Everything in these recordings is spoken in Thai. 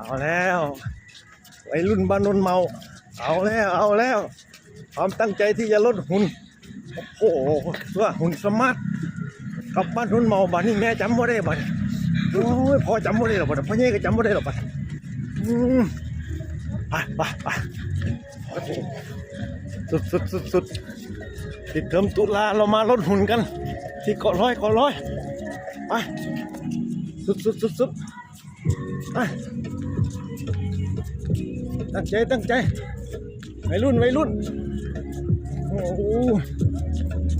เอาแล้ววัยรุ่นบ้านนนเมาเอาแล้วความตั้งใจที่จะลดหุ่นโอ้โหเพื่อหุ่นสมาร์ทกับบ้านนนเมาบ้านนี้แม่จำไม่ได้บ้านโอ้ยพ่อจำไม่ได้หรอกบ้านพ่อเนี่ยก็จำไม่ได้หรอกบ้านไปสุดติดเทอมตุลาเรามาลดหุ่นกันที่เกาะร้อยไปสุดไปตั้งใจวัยรุ่นโอ้โห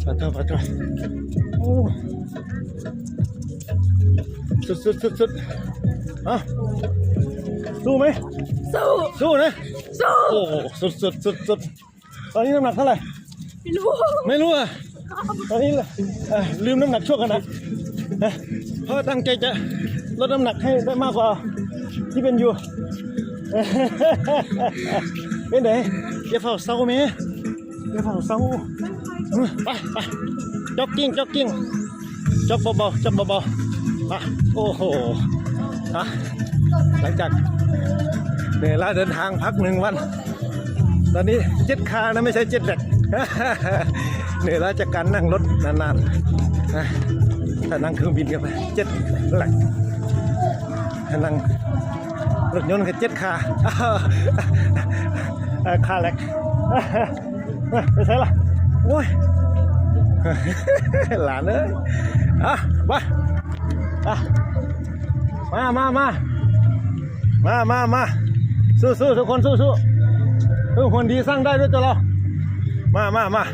ปัดต่อโอ้สุดฮะสู้ไหมสู้นะโอ้สุดตอนนี้น้ำหนักเท่าไหร่ไม่รู้อ่ะตอนนี้ลืมน้ำหนักช่วงขณะเพราะตั้งใจจะลดน้ำหนักให้ได้มากกว่าที่เป็นอยู่เป็นไงอย่าเฝ้าเศร้าไหมอย่าเฝ้าเศร้าไปจ็อกกิ้งจ็อกเบาไปโอ้โหหลังจากเหนื่อยล้าเดินทางพัก1 วันตอนนี้เจ็ดคานะไม่ใช่เจ็ดแหลกเหนื่อยล้าจากการนั่งรถนานๆถ้านั่งเครื่องบินกันไปเจ็ดแหลกถ้านั่งรถยนต์ก็เจ็ดคาคาแหลกไปใช่ละโอ้ยหลานเอ้ยมาสู้ทุกคนสู้ทุกคนดีสร้างได้ด้วยตัวเรามา